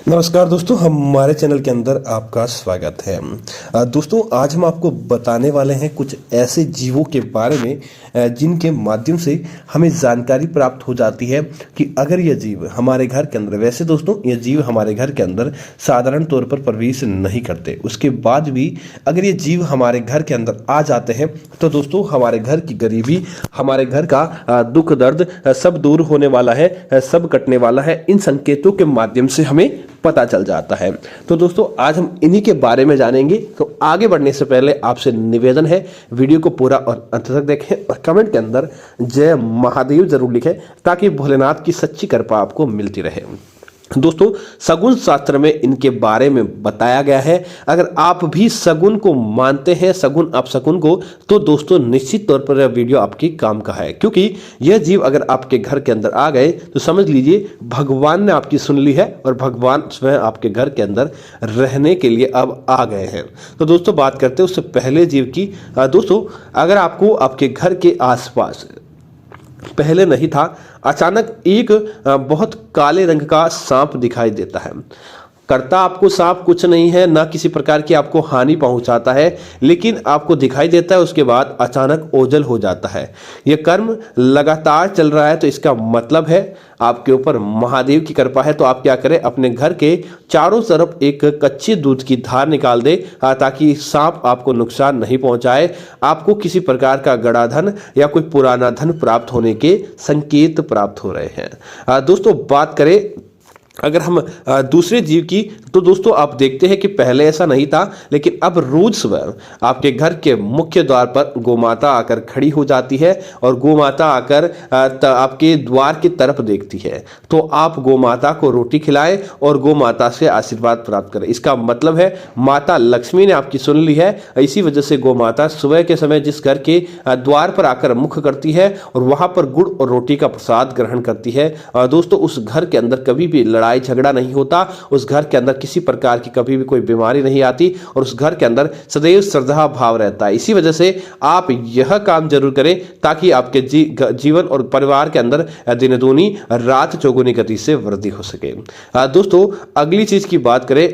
नमस्कार दोस्तों, हमारे चैनल के अंदर आपका स्वागत है। दोस्तों, आज हम आपको बताने वाले हैं कुछ ऐसे जीवों के बारे में जिनके माध्यम से हमें जानकारी प्राप्त हो जाती है कि अगर यह जीव हमारे घर के अंदर, वैसे दोस्तों ये जीव हमारे घर के अंदर साधारण तौर पर प्रवेश नहीं करते, उसके बाद भी अगर ये जीव हमारे घर के अंदर आ जाते हैं तो दोस्तों हमारे घर की गरीबी, हमारे घर का दुख दर्द सब दूर होने वाला है, सब कटने वाला है। इन संकेतों के माध्यम से हमें पता चल जाता है। तो दोस्तों आज हम इन्हीं के बारे में जानेंगे। तो आगे बढ़ने से पहले आपसे निवेदन है, वीडियो को पूरा और अंत तक देखें और कमेंट के अंदर जय महादेव जरूर लिखें ताकि भोलेनाथ की सच्ची कृपा आपको मिलती रहे। दोस्तों, शगुन शास्त्र में इनके बारे में बताया गया है। अगर आप भी शगुन को मानते हैं, शगुन अपशगुन को, तो दोस्तों निश्चित तौर पर यह वीडियो आपकी काम का है, क्योंकि यह जीव अगर आपके घर के अंदर आ गए तो समझ लीजिए भगवान ने आपकी सुन ली है और भगवान स्वयं आपके घर के अंदर रहने के लिए अब आ गए हैं। तो दोस्तों बात करते हैं उससे पहले जीव की। दोस्तों, अगर आपको आपके घर के आसपास पहले नहीं था, अचानक एक बहुत काले रंग का सांप दिखाई देता है। करता आपको सांप कुछ नहीं है, ना किसी प्रकार की आपको हानि पहुंचाता है, लेकिन आपको दिखाई देता है, उसके बाद अचानक ओझल हो जाता है। यह कर्म लगातार चल रहा है, तो इसका मतलब है आपके ऊपर महादेव की कृपा है। तो आप क्या करें, अपने घर के चारों तरफ एक कच्चे दूध की धार निकाल दे ताकि सांप आपको नुकसान नहीं पहुंचाए। आपको किसी प्रकार का गड़ा धन या कोई पुराना धन प्राप्त होने के संकेत प्राप्त हो रहे हैं। दोस्तों बात करें अगर हम दूसरे जीव की, तो दोस्तों आप देखते हैं कि पहले ऐसा नहीं था, लेकिन अब रोज सुबह आपके घर के मुख्य द्वार पर गोमाता आकर खड़ी हो जाती है और गोमाता आकर आपके द्वार की तरफ देखती है। तो आप गोमाता को रोटी खिलाएं और गोमाता से आशीर्वाद प्राप्त करें। इसका मतलब है माता लक्ष्मी ने आपकी सुन ली है। इसी वजह से गोमाता सुबह के समय जिस घर के द्वार पर आकर मुख करती है और वहां पर गुड़ और रोटी का प्रसाद ग्रहण करती है, दोस्तों उस घर के अंदर कभी भी लड़ाई झगड़ा नहीं होता, उस घर के अंदर किसी प्रकार की कभी भी कोई बीमारी नहीं आती और उस घर के अंदर सदैव श्रद्धा भाव रहता है। इसी वजह से आप यह काम जरूर करें ताकि आपके जीवन और परिवार के अंदर दिन दूनी रात चौगुनी गति से वृद्धि हो सके। दोस्तों अगली चीज की बात करें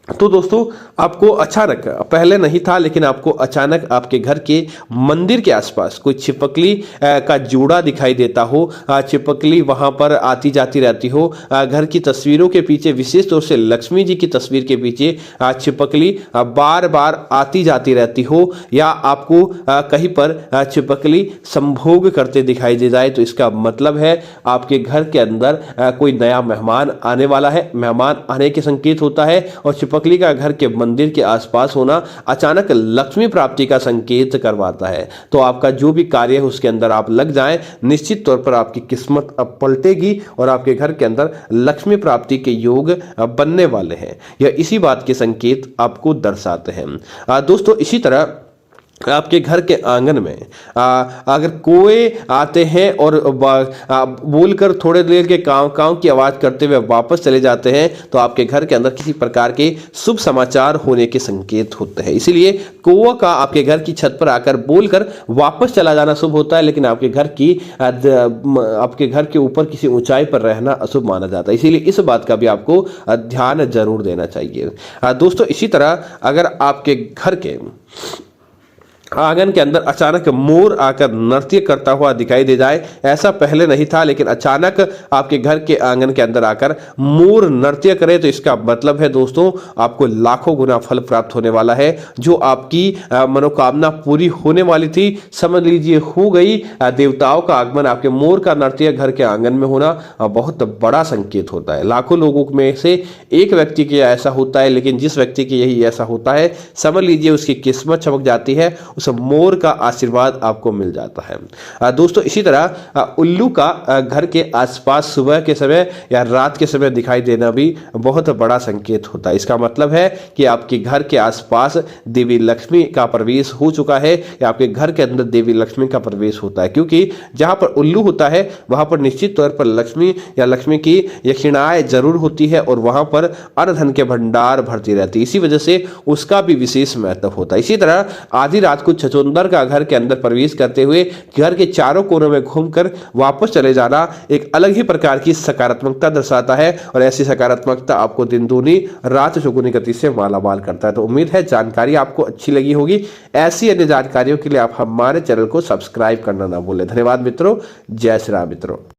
तो दोस्तों आपको अचानक, पहले नहीं था लेकिन आपको अचानक आपके घर के मंदिर के आसपास कोई छिपकली का जोड़ा दिखाई देता हो। छिपकली वहां पर आती जाती रहती हो। घर की तस्वीरों के पीछे, विशेष तौर से लक्ष्मी जी की तस्वीर के पीछे छिपकली बार बार आती जाती रहती हो, या आपको कहीं पर छिपकली संभोग करते दिखाई दे जाए, तो इसका मतलब है आपके घर के अंदर कोई नया मेहमान आने वाला है। मेहमान आने के संकेत होता है और छिपकली का घर के मंदिर के आसपास होना अचानक लक्ष्मी प्राप्ति का संकेत करवाता है। तो आपका जो भी कार्य है उसके अंदर आप लग जाएं, निश्चित तौर पर आपकी किस्मत अब पलटेगी और आपके घर के अंदर लक्ष्मी प्राप्ति के योग बनने वाले हैं। यह इसी बात के संकेत आपको दर्शाते हैं। दोस्तों इसी तरह आपके घर के आंगन में अगर कोए आते हैं और बोलकर थोड़े देर के काव की आवाज करते हुए वापस चले जाते हैं, तो आपके घर के अंदर किसी प्रकार के शुभ समाचार होने के संकेत होते हैं। इसीलिए कौवा का आपके घर की छत पर आकर बोलकर वापस चला जाना शुभ होता है, लेकिन आपके घर के ऊपर किसी ऊंचाई पर रहना अशुभ माना जाता है। इसीलिए इस बात का भी आपको ध्यान जरूर देना चाहिए। दोस्तों इसी तरह अगर आपके घर के आंगन के अंदर अचानक मोर आकर नृत्य करता हुआ दिखाई दे जाए, ऐसा पहले नहीं था लेकिन अचानक आपके घर के आंगन के अंदर आकर मोर नृत्य करे, तो इसका मतलब है दोस्तों आपको लाखों गुना फल प्राप्त होने वाला है। जो आपकी मनोकामना पूरी होने वाली थी, समझ लीजिए हो गई। देवताओं का आगमन, आपके मोर का नृत्य घर के आंगन में होना बहुत बड़ा संकेत होता है। लाखों लोगों में से एक व्यक्ति के ऐसा होता है, लेकिन जिस व्यक्ति के यही ऐसा होता है, समझ लीजिए उसकी किस्मत चमक जाती है, मोर का आशीर्वाद आपको मिल जाता है। दोस्तों इसी तरह उल्लू का घर के आसपास सुबह के समय या रात के समय दिखाई देना भी बहुत बड़ा संकेत होता है। इसका मतलब है कि आपके घर के आसपास देवी लक्ष्मी का प्रवेश हो चुका है, या आपके घर के अंदर देवी लक्ष्मी का प्रवेश होता है, क्योंकि जहां पर उल्लू होता है वहां पर निश्चित तौर पर लक्ष्मी या लक्ष्मी की यक्षिणाएं जरूर होती है और वहां पर अन्न धन के भंडार भरती रहती है। इसी वजह से उसका भी विशेष महत्व होता है। इसी तरह आधी रात को कुछ छछूंदर का घर के अंदर प्रवेश करते हुए घर के चारों कोनों में घूमकर वापस चले जाना एक अलग ही प्रकार की सकारात्मकता दर्शाता है और ऐसी सकारात्मकता आपको दिन दूनी रात चौगुनी गति से मालामाल करता है। तो उम्मीद है जानकारी आपको अच्छी लगी होगी। ऐसी अन्य जानकारियों के लिए आप हमारे चैनल को सब्सक्राइब करना ना भूलें। धन्यवाद मित्रों। जय श्री राम मित्रों।